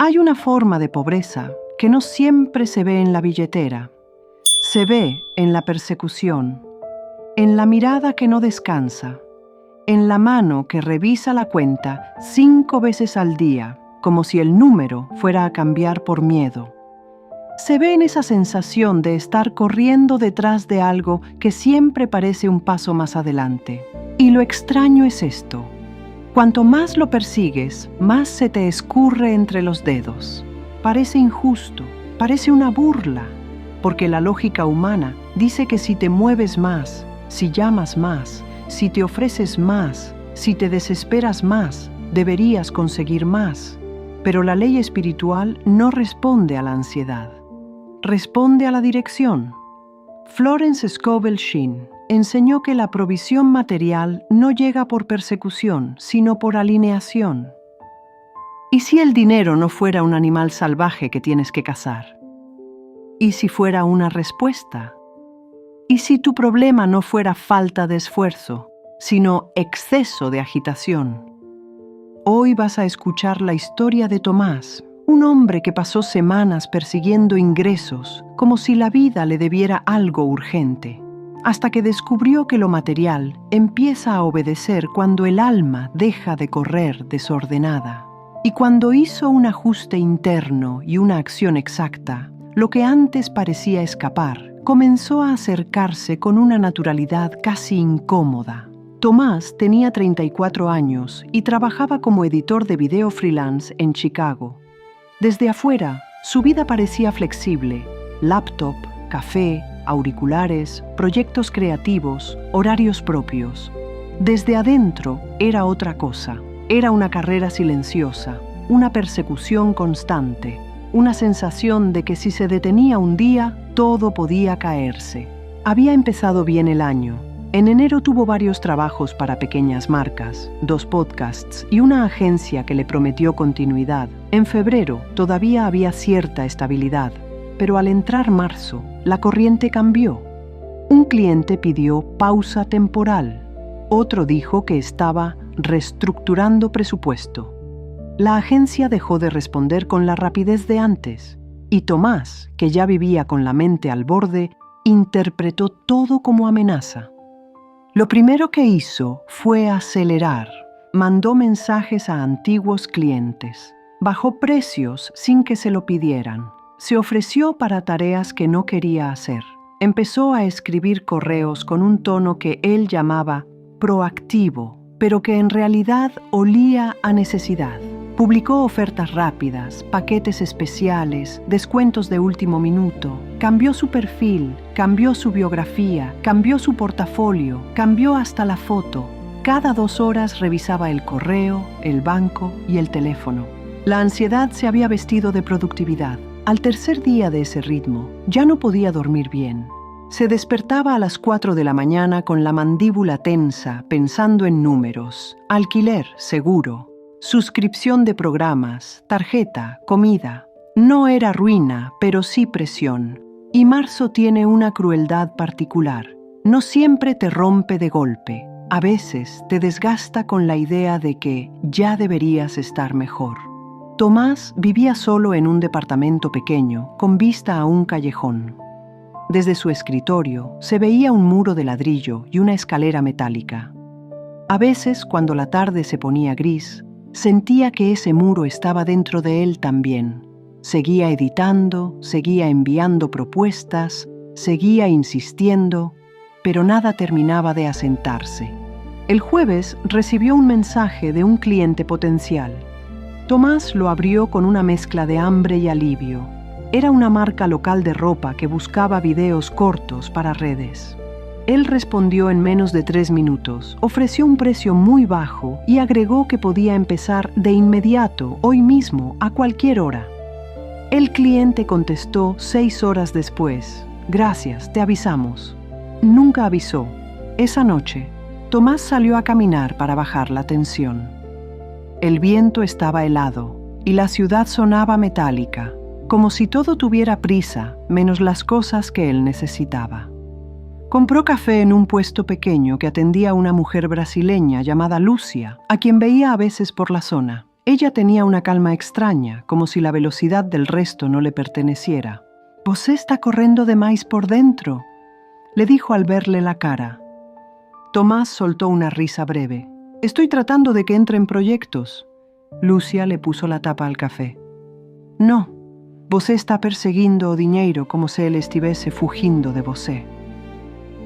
Hay una forma de pobreza que no siempre se ve en la billetera. Se ve en la persecución, en la mirada que no descansa, en la mano que revisa la cuenta 5 veces al día, como si el número fuera a cambiar por miedo. Se ve en esa sensación de estar corriendo detrás de algo que siempre parece un paso más adelante. Y lo extraño es esto: cuanto más lo persigues, más se te escurre entre los dedos. Parece injusto, parece una burla, porque la lógica humana dice que si te mueves más, si llamas más, si te ofreces más, si te desesperas más, deberías conseguir más. Pero la ley espiritual no responde a la ansiedad, responde a la dirección. Florence Scovel Shinn enseñó que la provisión material no llega por persecución, sino por alineación. ¿Y si el dinero no fuera un animal salvaje que tienes que cazar? ¿Y si fuera una respuesta? ¿Y si tu problema no fuera falta de esfuerzo, sino exceso de agitación? Hoy vas a escuchar la historia de Tomás, un hombre que pasó semanas persiguiendo ingresos, como si la vida le debiera algo urgente, hasta que descubrió que lo material empieza a obedecer cuando el alma deja de correr desordenada. Y cuando hizo un ajuste interno y una acción exacta, lo que antes parecía escapar comenzó a acercarse con una naturalidad casi incómoda. Tomás tenía 34 años y trabajaba como editor de video freelance en Chicago. Desde afuera, su vida parecía flexible: laptop, café, auriculares, proyectos creativos, horarios propios. Desde adentro era otra cosa. Era una carrera silenciosa, una persecución constante, una sensación de que si se detenía un día, todo podía caerse. Había empezado bien el año. En enero tuvo varios trabajos para pequeñas marcas, 2 podcasts y una agencia que le prometió continuidad. En febrero todavía había cierta estabilidad, pero al entrar marzo, la corriente cambió. Un cliente pidió pausa temporal. Otro dijo que estaba reestructurando presupuesto. La agencia dejó de responder con la rapidez de antes, y Tomás, que ya vivía con la mente al borde, interpretó todo como amenaza. Lo primero que hizo fue acelerar. Mandó mensajes a antiguos clientes. Bajó precios sin que se lo pidieran. Se ofreció para tareas que no quería hacer. Empezó a escribir correos con un tono que él llamaba proactivo, pero que en realidad olía a necesidad. Publicó ofertas rápidas, paquetes especiales, descuentos de último minuto. Cambió su perfil, cambió su biografía, cambió su portafolio, cambió hasta la foto. Cada 2 horas revisaba el correo, el banco y el teléfono. La ansiedad se había vestido de productividad. Al tercer día de ese ritmo, ya no podía dormir bien. Se despertaba a las 4 de la mañana con la mandíbula tensa, pensando en números, alquiler, seguro, suscripción de programas, tarjeta, comida. No era ruina, pero sí presión. Y marzo tiene una crueldad particular. No siempre te rompe de golpe. A veces te desgasta con la idea de que ya deberías estar mejor. Tomás vivía solo en un departamento pequeño, con vista a un callejón. Desde su escritorio se veía un muro de ladrillo y una escalera metálica. A veces, cuando la tarde se ponía gris, sentía que ese muro estaba dentro de él también. Seguía editando, seguía enviando propuestas, seguía insistiendo, pero nada terminaba de asentarse. El jueves recibió un mensaje de un cliente potencial. Tomás lo abrió con una mezcla de hambre y alivio. Era una marca local de ropa que buscaba videos cortos para redes. Él respondió en menos de 3 minutos, ofreció un precio muy bajo y agregó que podía empezar de inmediato, hoy mismo, a cualquier hora. El cliente contestó 6 horas después: «Gracias, te avisamos». Nunca avisó. Esa noche, Tomás salió a caminar para bajar la tensión. El viento estaba helado y la ciudad sonaba metálica, como si todo tuviera prisa, menos las cosas que él necesitaba. Compró café en un puesto pequeño que atendía a una mujer brasileña llamada Lucia, a quien veía a veces por la zona. Ella tenía una calma extraña, como si la velocidad del resto no le perteneciera. «Você está correndo demais por dentro», le dijo al verle la cara. Tomás soltó una risa breve. «Estoy tratando de que entre en proyectos». Lúcia le puso la tapa al café. «No, você está perseguindo o dinheiro como se él estivesse fugindo de você».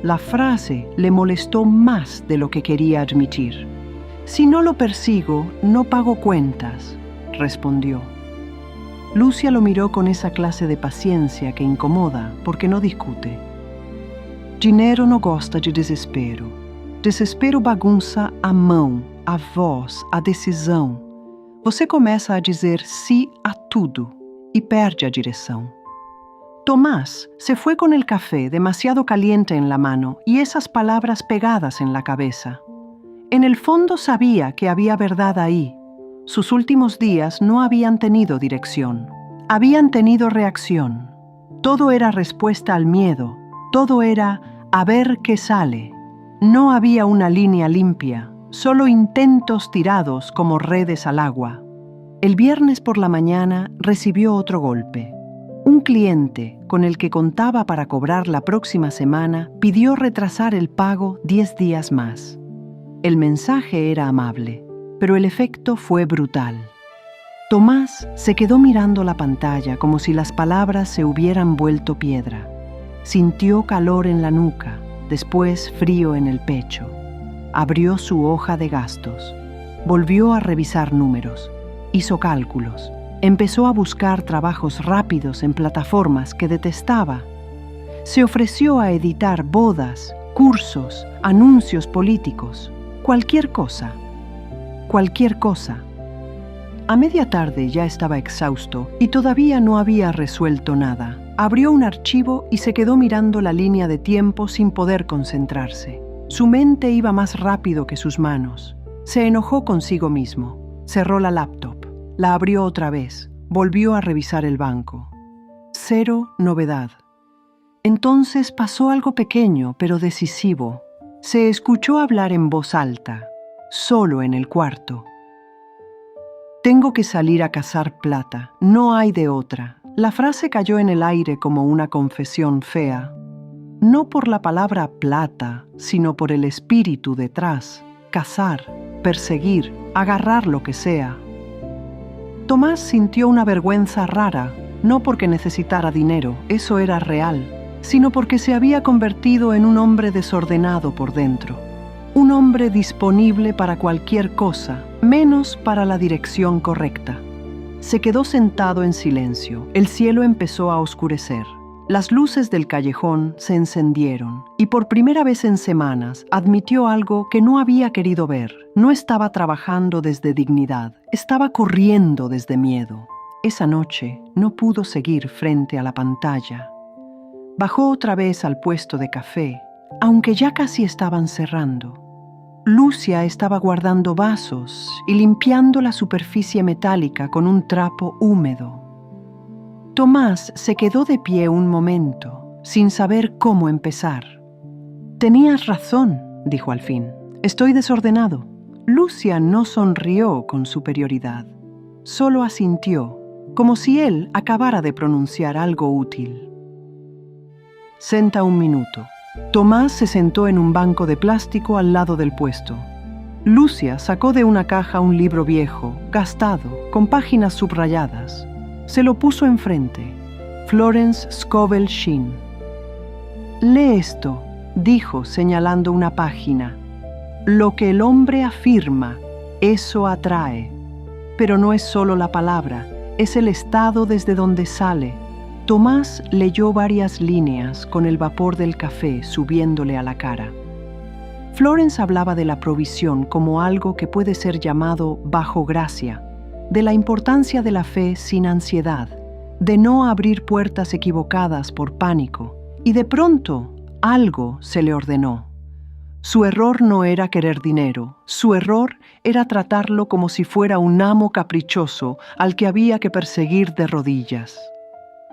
La frase le molestó más de lo que quería admitir. «Si no lo persigo, no pago cuentas», respondió. Lúcia lo miró con esa clase de paciencia que incomoda porque no discute. «Dinheiro não gosta de desespero. Desespero bagunça a mão, a voz, a decisão. Você começa a dizer sí a tudo y perde a dirección». Tomás se fue con el café demasiado caliente en la mano y esas palabras pegadas en la cabeza. En el fondo sabía que había verdad ahí. Sus últimos días no habían tenido dirección. Habían tenido reacción. Todo era respuesta al miedo. Todo era a ver qué sale. No había una línea limpia, solo intentos tirados como redes al agua. El viernes por la mañana recibió otro golpe. Un cliente con el que contaba para cobrar la próxima semana pidió retrasar el pago 10 días más. El mensaje era amable, pero el efecto fue brutal. Tomás se quedó mirando la pantalla como si las palabras se hubieran vuelto piedra. Sintió calor en la nuca, después frío en el pecho. Abrió su hoja de gastos. Volvió a revisar números. Hizo cálculos. Empezó a buscar trabajos rápidos en plataformas que detestaba. Se ofreció a editar bodas, cursos, anuncios políticos. Cualquier cosa. Cualquier cosa. A media tarde ya estaba exhausto y todavía no había resuelto nada. Abrió un archivo y se quedó mirando la línea de tiempo sin poder concentrarse. Su mente iba más rápido que sus manos. Se enojó consigo mismo. Cerró la laptop. La abrió otra vez. Volvió a revisar el banco. Cero novedad. Entonces pasó algo pequeño pero decisivo. Se escuchó hablar en voz alta, solo en el cuarto. «Tengo que salir a cazar plata. No hay de otra». La frase cayó en el aire como una confesión fea. No por la palabra plata, sino por el espíritu detrás. Cazar, perseguir, agarrar lo que sea. Tomás sintió una vergüenza rara, no porque necesitara dinero, eso era real, sino porque se había convertido en un hombre desordenado por dentro. Un hombre disponible para cualquier cosa, menos para la dirección correcta. Se quedó sentado en silencio. El cielo empezó a oscurecer. Las luces del callejón se encendieron y por primera vez en semanas admitió algo que no había querido ver. No estaba trabajando desde dignidad, estaba corriendo desde miedo. Esa noche no pudo seguir frente a la pantalla. Bajó otra vez al puesto de café, aunque ya casi estaban cerrando. Lúcia estaba guardando vasos y limpiando la superficie metálica con un trapo húmedo. Tomás se quedó de pie un momento, sin saber cómo empezar. «Tenías razón», dijo al fin. «Estoy desordenado». Lúcia no sonrió con superioridad. Solo asintió, como si él acabara de pronunciar algo útil. «Senta un minuto». Tomás se sentó en un banco de plástico al lado del puesto. Lúcia sacó de una caja un libro viejo, gastado, con páginas subrayadas. Se lo puso enfrente. Florence Scovel Shinn. «Lee esto», dijo señalando una página. «Lo que el hombre afirma, eso atrae. Pero no es solo la palabra, es el estado desde donde sale». Tomás leyó varias líneas con el vapor del café subiéndole a la cara. Florence hablaba de la provisión como algo que puede ser llamado bajo gracia, de la importancia de la fe sin ansiedad, de no abrir puertas equivocadas por pánico, y de pronto algo se le ordenó. Su error no era querer dinero, su error era tratarlo como si fuera un amo caprichoso al que había que perseguir de rodillas.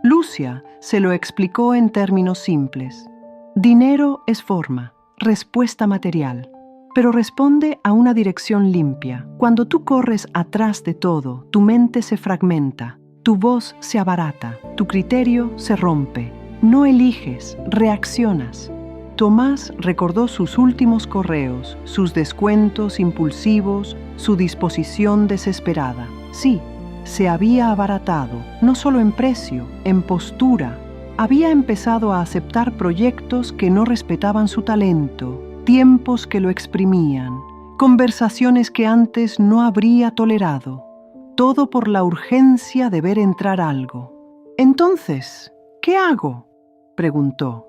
Lúcia se lo explicó en términos simples. Dinero es forma, respuesta material. pero responde a una dirección limpia. Cuando tú corres atrás de todo, tu mente se fragmenta, tu voz se abarata, tu criterio se rompe. No eliges, reaccionas. Tomás recordó sus últimos correos, sus descuentos impulsivos, su disposición desesperada. Sí, se había abaratado, no solo en precio, en postura. Había empezado a aceptar proyectos que no respetaban su talento, tiempos que lo exprimían, conversaciones que antes no habría tolerado. Todo por la urgencia de ver entrar algo. Entonces, ¿qué hago?, preguntó.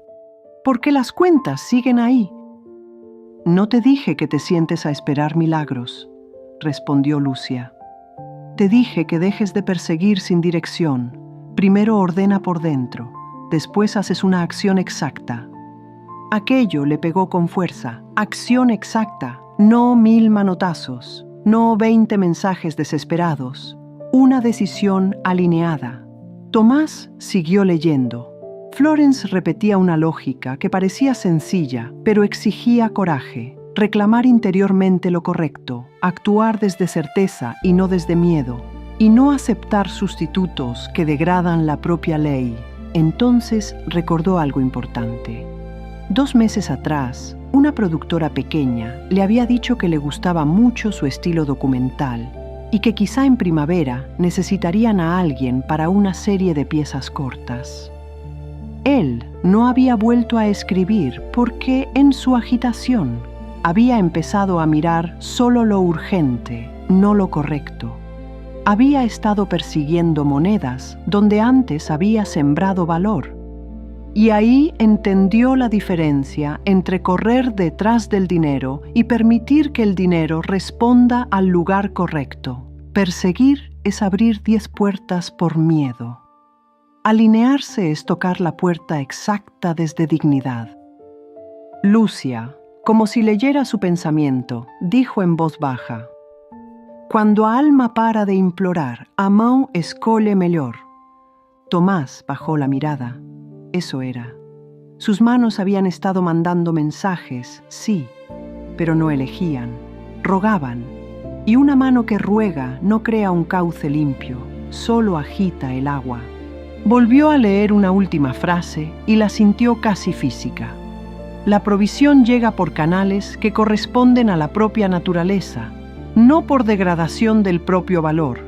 Porque las cuentas siguen ahí. No te dije que te sientes a esperar milagros, respondió Lucia. Te dije que dejes de perseguir sin dirección. Primero ordena por dentro, después haces una acción exacta. Aquello le pegó con fuerza. Acción exacta, no 1000 manotazos, no 20 mensajes desesperados. Una decisión alineada. Tomás siguió leyendo. Florence repetía una lógica que parecía sencilla, pero exigía coraje, reclamar interiormente lo correcto, actuar desde certeza y no desde miedo, y no aceptar sustitutos que degradan la propia ley. Entonces recordó algo importante. 2 meses atrás, una productora pequeña le había dicho que le gustaba mucho su estilo documental y que quizá en primavera necesitarían a alguien para una serie de piezas cortas. Él no había vuelto a escribir porque en su agitación había empezado a mirar solo lo urgente, no lo correcto. Había estado persiguiendo monedas donde antes había sembrado valor. Y ahí entendió la diferencia entre correr detrás del dinero y permitir que el dinero responda al lugar correcto. Perseguir es abrir 10 puertas por miedo. Alinearse es tocar la puerta exacta desde dignidad. Lucia, como si leyera su pensamiento, dijo en voz baja: «Cuando a alma para de implorar, a mão escolhe melhor». Tomás bajó la mirada. Eso era. Sus manos habían estado mandando mensajes, sí, pero no elegían, rogaban. Y una mano que ruega no crea un cauce limpio, solo agita el agua. Volvió a leer una última frase y la sintió casi física. La provisión llega por canales que corresponden a la propia naturaleza, no por degradación del propio valor.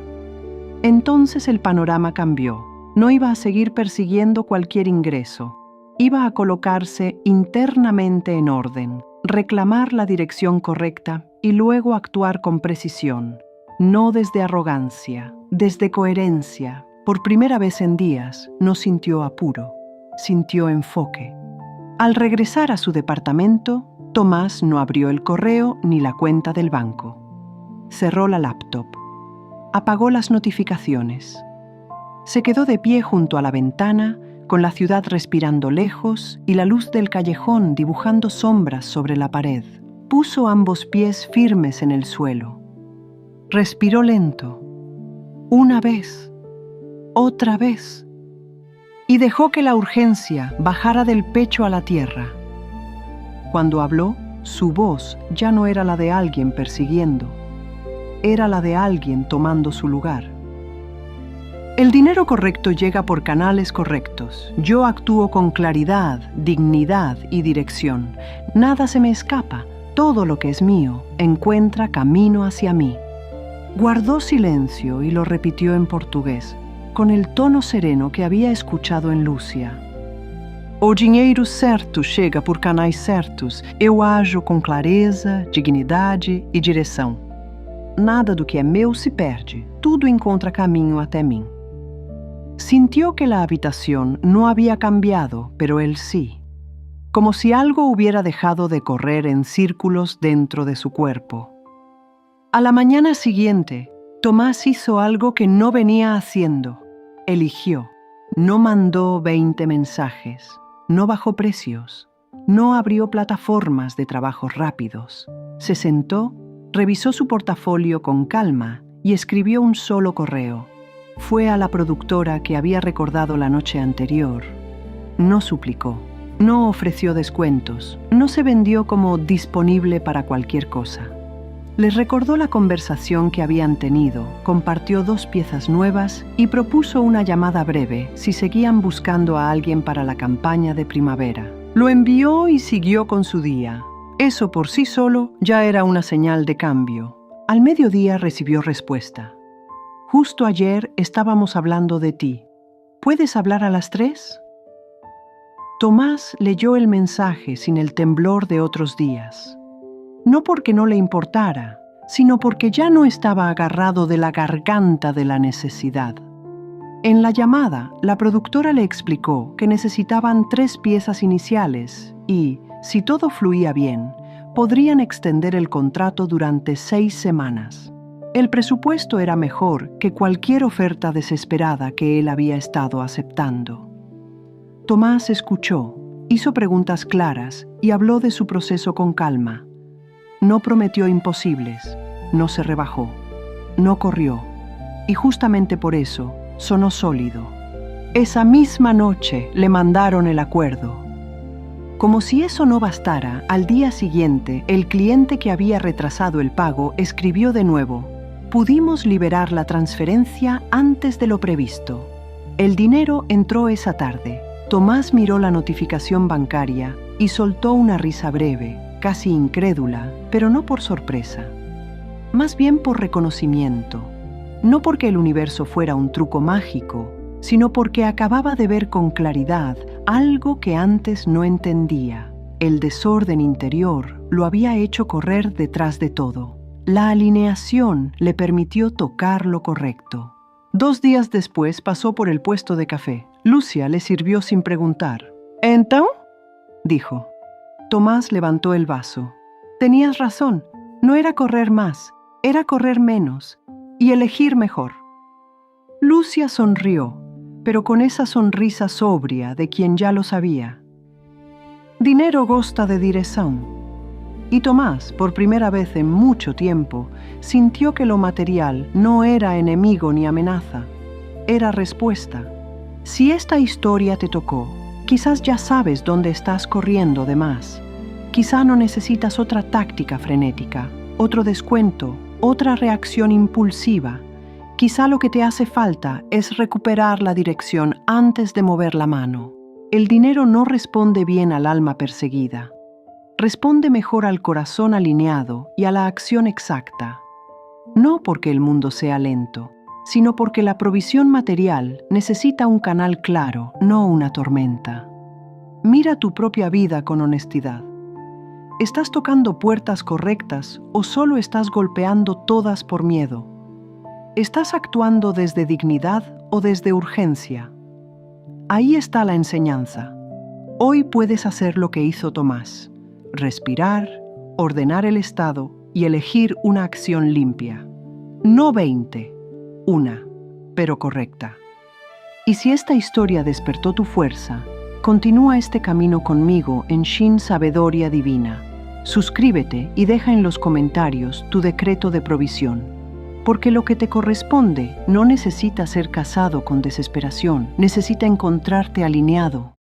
Entonces el panorama cambió. No iba a seguir persiguiendo cualquier ingreso. Iba a colocarse internamente en orden, reclamar la dirección correcta y luego actuar con precisión, no desde arrogancia, desde coherencia. Por primera vez en días no sintió apuro, sintió enfoque. Al regresar a su departamento, Tomás no abrió el correo ni la cuenta del banco. Cerró la laptop. Apagó las notificaciones. Se quedó de pie junto a la ventana, con la ciudad respirando lejos y la luz del callejón dibujando sombras sobre la pared. Puso ambos pies firmes en el suelo. Respiró lento. Una vez. Otra vez, y dejó que la urgencia bajara del pecho a la tierra. Cuando habló, su voz ya no era la de alguien persiguiendo, era la de alguien tomando su lugar. El dinero correcto llega por canales correctos. Yo actúo con claridad, dignidad y dirección. Nada se me escapa. Todo lo que es mío encuentra camino hacia mí. Guardó silencio y lo repitió en portugués, con el tono sereno que había escuchado en Lúcia. O dinheiro certo chega por canais certos. Eu ajo com clareza, dignidade e direção. Nada do que é meu se perde. Tudo encontra caminho até mim. Sintió que la habitación no había cambiado, pero él sí. Como si algo hubiera dejado de correr en círculos dentro de su cuerpo. A la mañana siguiente, Tomás hizo algo que no venía haciendo. Eligió. No mandó 20 mensajes. No bajó precios. No abrió plataformas de trabajos rápidos. Se sentó, revisó su portafolio con calma y escribió un solo correo. Fue a la productora que había recordado la noche anterior. No suplicó. No ofreció descuentos, no se vendió como disponible para cualquier cosa. Les recordó la conversación que habían tenido, compartió 2 piezas nuevas y propuso una llamada breve si seguían buscando a alguien para la campaña de primavera. Lo envió y siguió con su día. Eso por sí solo ya era una señal de cambio. Al mediodía recibió respuesta. Justo ayer estábamos hablando de ti. ¿Puedes hablar a las 3? Tomás leyó el mensaje sin el temblor de otros días. No porque no le importara, sino porque ya no estaba agarrado de la garganta de la necesidad. En la llamada, la productora le explicó que necesitaban 3 piezas iniciales y, si todo fluía bien, podrían extender el contrato durante 6 semanas. El presupuesto era mejor que cualquier oferta desesperada que él había estado aceptando. Tomás escuchó, hizo preguntas claras y habló de su proceso con calma. No prometió imposibles, no se rebajó, no corrió, y justamente por eso sonó sólido. Esa misma noche le mandaron el acuerdo. Como si eso no bastara, al día siguiente, el cliente que había retrasado el pago escribió de nuevo: «Pudimos liberar la transferencia antes de lo previsto». El dinero entró esa tarde. Tomás miró la notificación bancaria y soltó una risa breve, casi incrédula, pero no por sorpresa. Más bien por reconocimiento. No porque el universo fuera un truco mágico, sino porque acababa de ver con claridad algo que antes no entendía. El desorden interior lo había hecho correr detrás de todo. La alineación le permitió tocar lo correcto. 2 días después pasó por el puesto de café. Lucia le sirvió sin preguntar. «¿Entonces?», dijo. Tomás levantó el vaso. «Tenías razón, no era correr más, era correr menos y elegir mejor». Lucia sonrió, pero con esa sonrisa sobria de quien ya lo sabía. Dinero gosta de direção. Y Tomás, por primera vez en mucho tiempo, sintió que lo material no era enemigo ni amenaza, era respuesta. Si esta historia te tocó, quizás ya sabes dónde estás corriendo de más. Quizá no necesitas otra táctica frenética, otro descuento, otra reacción impulsiva. Quizá lo que te hace falta es recuperar la dirección antes de mover la mano. El dinero no responde bien al alma perseguida. Responde mejor al corazón alineado y a la acción exacta. No porque el mundo sea lento, sino porque la provisión material necesita un canal claro, no una tormenta. Mira tu propia vida con honestidad. ¿Estás tocando puertas correctas o solo estás golpeando todas por miedo? ¿Estás actuando desde dignidad o desde urgencia? Ahí está la enseñanza. Hoy puedes hacer lo que hizo Tomás: respirar, ordenar el estado y elegir una acción limpia. No 20, una, pero correcta. Y si esta historia despertó tu fuerza, continúa este camino conmigo en Shin Sabedoria Divina. Suscríbete y deja en los comentarios tu decreto de provisión. Porque lo que te corresponde no necesita ser casado con desesperación, necesita encontrarte alineado.